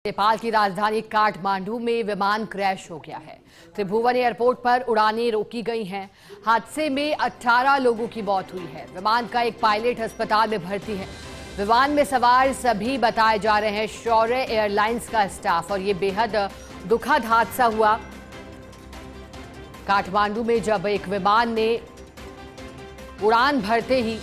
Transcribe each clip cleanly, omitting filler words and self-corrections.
नेपाल की राजधानी काठमांडू में विमान क्रैश हो गया है। त्रिभुवन एयरपोर्ट पर उड़ानें रोकी गई हैं। हादसे में 18 लोगों की मौत हुई है। विमान का एक पायलट अस्पताल में भर्ती है। विमान में सवार सभी बताए जा रहे हैं शौर्य एयरलाइंस का स्टाफ। और ये बेहद दुखद हादसा हुआ काठमांडू में, जब एक विमान ने उड़ान भरते ही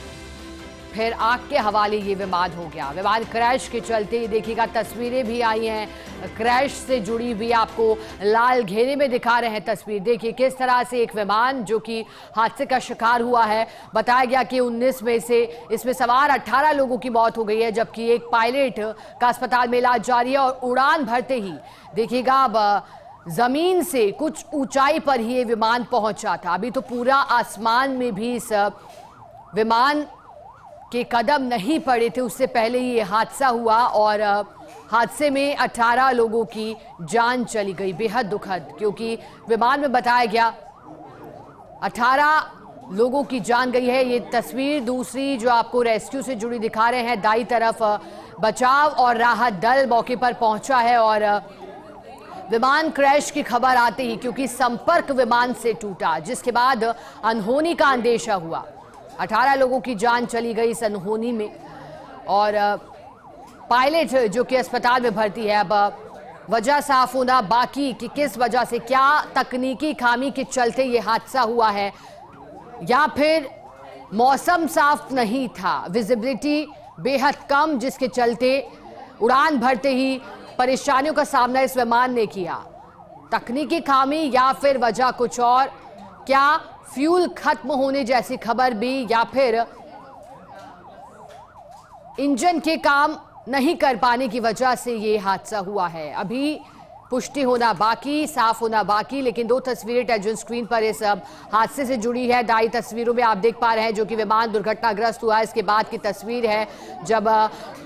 फिर आग के हवाले ये विमान हो गया। विमान क्रैश के चलते देखिएगा तस्वीरें भी आई हैं क्रैश से जुड़ी हुई, आपको लाल घेरे में दिखा रहे हैं तस्वीर। देखिए किस तरह से एक विमान जो कि हादसे का शिकार हुआ है। बताया गया कि 19 में से इसमें सवार 18 लोगों की मौत हो गई है, जबकि एक पायलट का अस्पताल में इलाज जारी है। और उड़ान भरते ही देखिएगा अब जमीन से कुछ ऊंचाई पर ही ये विमान पहुंचा था। अभी तो पूरा आसमान में भी इस विमान के कदम नहीं पड़े थे, उससे पहले ही ये हादसा हुआ। और हादसे में 18 लोगों की जान चली गई। बेहद दुखद, क्योंकि विमान में बताया गया 18 लोगों की जान गई है। ये तस्वीर दूसरी जो आपको रेस्क्यू से जुड़ी दिखा रहे हैं, दाईं तरफ बचाव और राहत दल मौके पर पहुंचा है। और विमान क्रैश की खबर आते ही, क्योंकि संपर्क विमान से टूटा, जिसके बाद अनहोनी का अंदेशा हुआ। 18 लोगों की जान चली गई इस अनहोनी में। और पायलट जो कि अस्पताल में भर्ती है। अब वजह साफ होना बाकी कि किस वजह से, क्या तकनीकी खामी के चलते ये हादसा हुआ है, या फिर मौसम साफ नहीं था, विजिबिलिटी बेहद कम, जिसके चलते उड़ान भरते ही परेशानियों का सामना इस विमान ने किया। तकनीकी खामी या फिर वजह कुछ और, क्या फ्यूल खत्म होने जैसी खबर भी, या फिर इंजन के काम नहीं कर पाने की वजह से ये हादसा हुआ है, अभी पुष्टि होना बाकी, साफ होना बाकी। लेकिन दो तस्वीरें टेलीविजन स्क्रीन पर इस हादसे से जुड़ी है। दाईं तस्वीरों में आप देख पा रहे हैं जो कि विमान दुर्घटनाग्रस्त हुआ, इसके बाद की तस्वीर है जब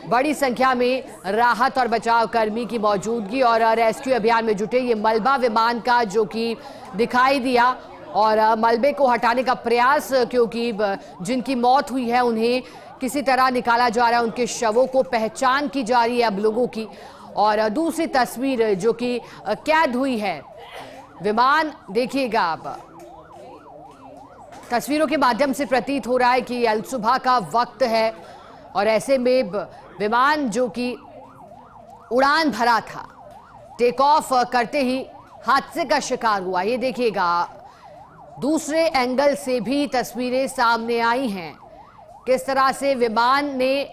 बड़ी संख्या में राहत और बचाव कर्मी की मौजूदगी और रेस्क्यू अभियान में जुटे। ये मलबा विमान का जो कि दिखाई दिया, और मलबे को हटाने का प्रयास, क्योंकि जिनकी मौत हुई है उन्हें किसी तरह निकाला जा रहा है, उनके शवों को पहचान की जा रही है अब लोगों की। और दूसरी तस्वीर जो कि कैद हुई है विमान, देखिएगा आप तस्वीरों के माध्यम से प्रतीत हो रहा है कि अल सुबह का वक्त है, और ऐसे में विमान जो कि उड़ान भरा था, टेक ऑफ करते ही हादसे का शिकार हुआ। ये देखिएगा दूसरे एंगल से भी तस्वीरें सामने आई हैं, किस तरह से विमान ने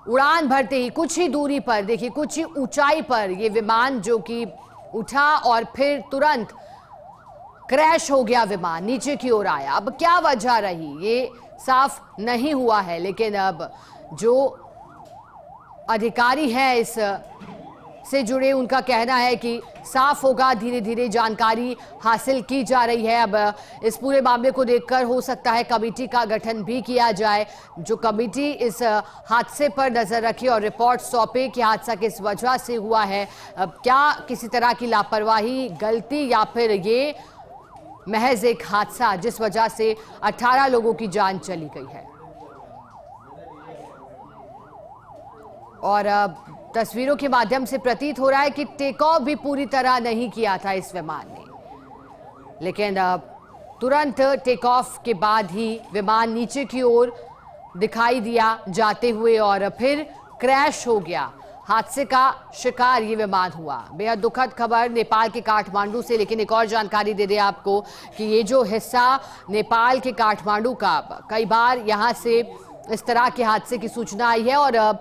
उड़ान भरते ही कुछ ही दूरी पर, देखिए कुछ ही ऊंचाई पर ये विमान जो कि उठा और फिर तुरंत क्रैश हो गया, विमान नीचे की ओर आया। अब क्या वजह रही ये साफ नहीं हुआ है, लेकिन अब जो अधिकारी हैं इस से जुड़े, उनका कहना है कि साफ होगा, धीरे धीरे जानकारी हासिल की जा रही है। अब इस पूरे मामले को देखकर हो सकता है कमेटी का गठन भी किया जाए, जो कमेटी इस हादसे पर नजर रखे और रिपोर्ट सौंपे कि हादसा किस वजह से हुआ है। अब क्या किसी तरह की लापरवाही, गलती, या फिर ये महज एक हादसा जिस वजह से 18 लोगों की जान चली गई है। और तस्वीरों के माध्यम से प्रतीत हो रहा है कि टेक ऑफ भी पूरी तरह नहीं किया था इस विमान ने, लेकिन तुरंत टेक ऑफ के बाद ही विमान नीचे की ओर दिखाई दिया जाते हुए, और फिर क्रैश हो गया। हादसे का शिकार ये विमान हुआ। बेहद दुखद खबर नेपाल के काठमांडू से। लेकिन एक और जानकारी दे दें आपको कि ये जो हिस्सा नेपाल के काठमांडू का, कई बार यहाँ से इस तरह के हादसे की सूचना आई है, और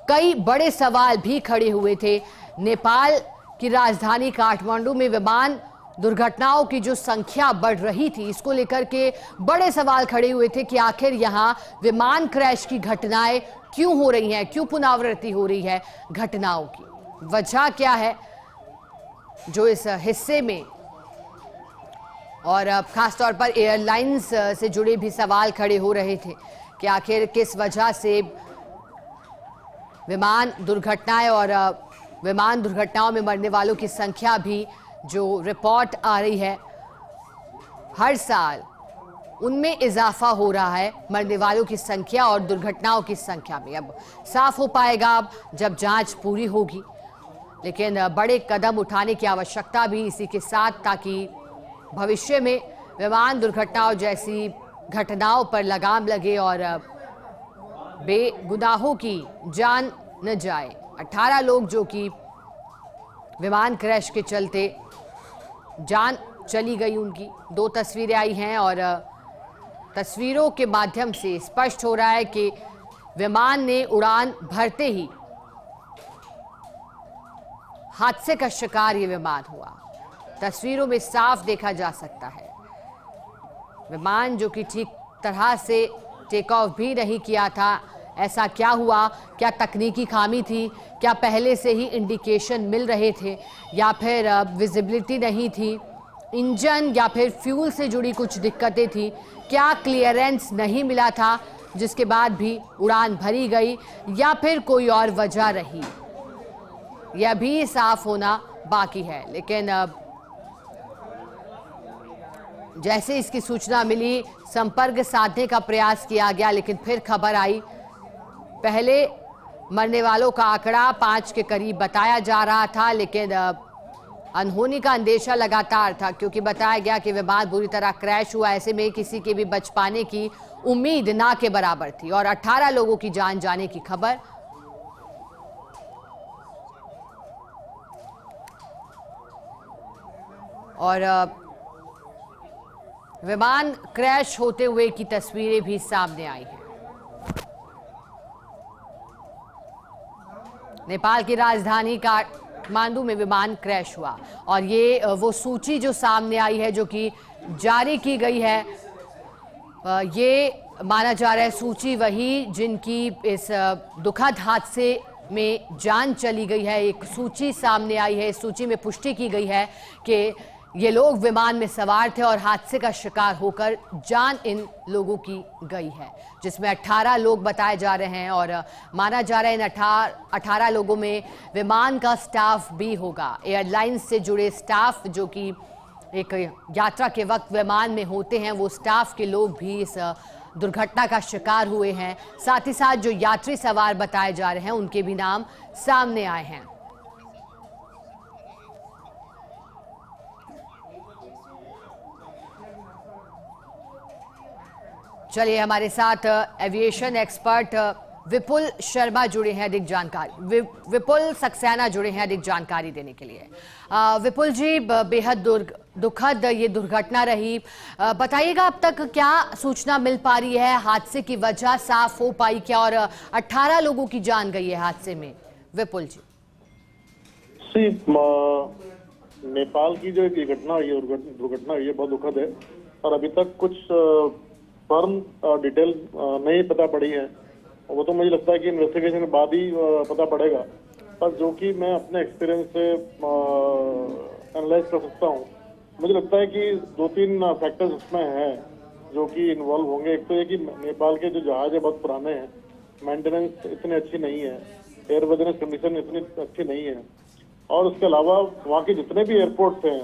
कई बड़े सवाल भी खड़े हुए थे। नेपाल की राजधानी काठमांडू में विमान दुर्घटनाओं की जो संख्या बढ़ रही थी, इसको लेकर के बड़े सवाल खड़े हुए थे कि आखिर यहाँ विमान क्रैश की घटनाएं क्यों हो रही हैं, क्यों पुनरावृत्ति हो रही है घटनाओं की, वजह क्या है जो इस हिस्से में। और खासतौर पर एयरलाइंस से जुड़े भी सवाल खड़े हो रहे थे कि आखिर किस वजह से विमान दुर्घटनाएं, और विमान दुर्घटनाओं में मरने वालों की संख्या भी जो रिपोर्ट आ रही है, हर साल उनमें इजाफा हो रहा है, मरने वालों की संख्या और दुर्घटनाओं की संख्या में। अब साफ हो पाएगा अब जब जांच पूरी होगी। लेकिन बड़े कदम उठाने की आवश्यकता भी इसी के साथ, ताकि भविष्य में विमान दुर्घटनाओं जैसी घटनाओं पर लगाम लगे और बेगुनाहों की जान न जाए। 18 लोग जो कि विमान क्रैश के चलते जान चली गई उनकी 2 तस्वीरें आई हैं और तस्वीरों के माध्यम से स्पष्ट हो रहा है कि विमान ने उड़ान भरते ही हादसे का शिकार ये विमान हुआ। तस्वीरों में साफ देखा जा सकता है विमान जो कि ठीक तरह से टेक ऑफ भी नहीं किया था। ऐसा क्या हुआ? क्या तकनीकी खामी थी? क्या पहले से ही इंडिकेशन मिल रहे थे या फिर विजिबिलिटी नहीं थी? इंजन या फिर फ्यूल से जुड़ी कुछ दिक्कतें थी? क्या क्लियरेंस नहीं मिला था जिसके बाद भी उड़ान भरी गई, या फिर कोई और वजह रही? यह भी साफ होना बाकी है। लेकिन जैसे इसकी सूचना मिली, संपर्क साधने का प्रयास किया गया, लेकिन फिर खबर आई। पहले मरने वालों का आंकड़ा 5 के करीब बताया जा रहा था, लेकिन अनहोनी का अंदेशा लगातार था, क्योंकि बताया गया कि विमान बुरी तरह क्रैश हुआ। ऐसे में किसी के भी बच पाने की उम्मीद ना के बराबर थी और 18 लोगों की जान जाने की खबर। और विमान क्रैश होते हुए की तस्वीरें भी सामने आई हैं। नेपाल की राजधानी काठमांडू में विमान क्रैश हुआ और ये वो सूची जो सामने आई है, जो कि जारी की गई है, ये माना जा रहा है सूची वही जिनकी इस दुखद हादसे में जान चली गई है। एक सूची सामने आई है, इस सूची में पुष्टि की गई है कि ये लोग विमान में सवार थे और हादसे का शिकार होकर जान इन लोगों की गई है, जिसमें 18 लोग बताए जा रहे हैं और माना जा रहा है इन 18 लोगों में विमान का स्टाफ भी होगा। एयरलाइंस से जुड़े स्टाफ जो कि एक यात्रा के वक्त विमान में होते हैं, वो स्टाफ के लोग भी इस दुर्घटना का शिकार हुए हैं। साथ ही साथ जो यात्री सवार बताए जा रहे हैं उनके भी नाम सामने आए हैं। चलिए, हमारे साथ एविएशन एक्सपर्ट विपुल शर्मा जुड़े हैं अधिक जानकारी, विपुल सक्सेना जुड़े हैं अधिक जानकारी देने के लिए। विपुल जी, बेहद दुखद ये दुर्घटना रही, बताइएगा अब तक क्या सूचना मिल पा रही है? हादसे की वजह साफ हो पाई क्या? और 18 लोगों की जान गई है हादसे में। विपुल जी, नेपाल की जो एक घटना हुई है, दुर्घटना हुई है, बहुत दुखद है और अभी तक कुछ फर्म डिटेल नहीं पता पड़ी है। वो तो मुझे लगता है कि इन्वेस्टिगेशन के बाद ही पता पड़ेगा, पर जो कि मैं अपने एक्सपीरियंस से एनालाइज कर सकता हूँ, मुझे लगता है कि 2-3 फैक्टर्स उसमें हैं जो कि इन्वॉल्व होंगे। एक तो ये कि नेपाल के जो जहाज है बहुत पुराने हैं, मेंटेनेंस इतनी अच्छी नहीं है, एयरवर्दिनेस कंडीशन इतनी अच्छी नहीं है, और उसके अलावा वहाँ के जितने भी एयरपोर्ट्स हैं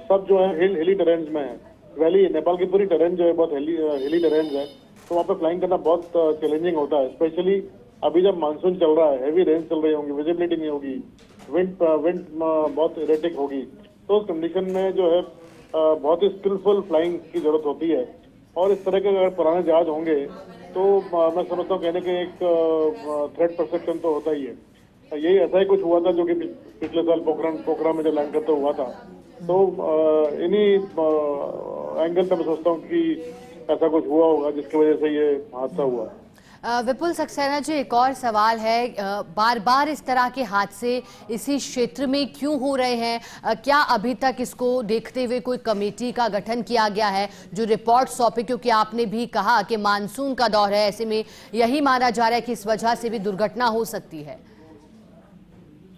सब जो है हिली टेरेन्स में है। वैली नेपाल की पूरी टेरेन जो है बहुत हिली टेरेन है, तो वहाँ पे फ्लाइंग करना बहुत चैलेंजिंग होता है, स्पेशली अभी जब मानसून चल रहा है, हैवी रेन चल रही होंगी, विजिबिलिटी नहीं होगी, विंड बहुत इरेटिक होगी, तो उस कंडीशन में जो है बहुत ही स्किलफुल फ्लाइंग की जरूरत होती है। और इस तरह के अगर पुराने जहाज होंगे तो मैं समझता हूँ कहने के एक थ्रेट परसेप्शन तो होता ही है। यही ऐसा ही कुछ हुआ था जो कि पिछले साल पोखरण में जो लैंड करते हुआ था। तो इन्हीं एंगल पे मैं सोचता हूँ कि ऐसा कुछ हुआ होगा जिसकी वजह से ये हादसा हुआ। विपुल सक्सेना जी, एक और सवाल है, बार बार इस तरह के हादसे इसी क्षेत्र में क्यों हो रहे हैं? क्या अभी तक इसको देखते हुए कोई कमेटी का गठन किया गया है जो रिपोर्ट सौंपे? क्योंकि आपने भी कहा कि मानसून का दौर है, ऐसे में यही माना जा रहा है कि इस वजह से भी दुर्घटना हो सकती है।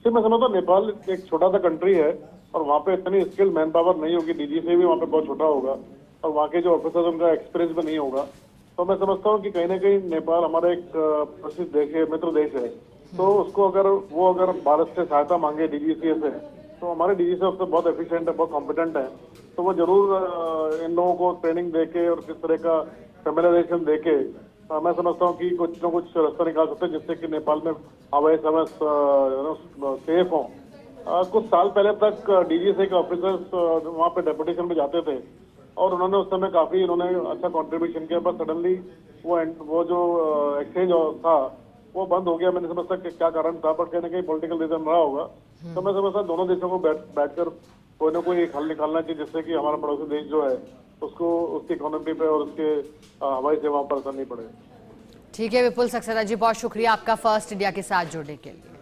मैं समझता हूँ नेपाल एक छोटा सा कंट्री है और वहाँ पे इतनी स्किल मैन पावर नहीं होगी, डीजीसी भी वहाँ पे बहुत छोटा होगा और वहाँ के जो ऑफिसर्स उनका एक्सपीरियंस भी नहीं होगा। तो मैं समझता हूँ कि कहीं ना कहीं नेपाल हमारा एक प्रसिद्ध देश है, मित्र देश है, तो उसको अगर भारत से सहायता मांगे डीजीसी से, तो हमारे डीजीसी ऑफिसर बहुत एफिशिएंट है, बहुत कॉम्पिटेंट है, तो वो जरूर इन लोगों को ट्रेनिंग देके और किस तरह का फेमिलाइजेशन देके मैं समझता हूँ कि कुछ न कुछ रास्ता निकाल सकते हैं जिससे कि नेपाल में हवाई सर्विस सेफ हो। कुछ साल पहले तक डीजीसी के ऑफिसर्स वहाँ पे डेपुटेशन पे जाते थे और उन्होंने उस समय काफी अच्छा कंट्रीब्यूशन किया, पर सडनली वो जो एक्सचेंज था वो बंद हो गया। मैं नहीं समझता कि क्या कारण था, बट कहीं ना कहीं पॉलिटिकल रीजन रहा होगा। तो मैं समझता दोनों देशों को बैठकर कोई ना कोई एक हल निकालना चाहिए जिससे कि हमारा पड़ोसी देश जो है उसको उसकी इकोनॉमी पे और उसके हवाई सेवाओं पर असर नहीं पड़े। ठीक है विपुल सक्सेना जी, बहुत शुक्रिया आपका फर्स्ट इंडिया के साथ जुड़ने के लिए।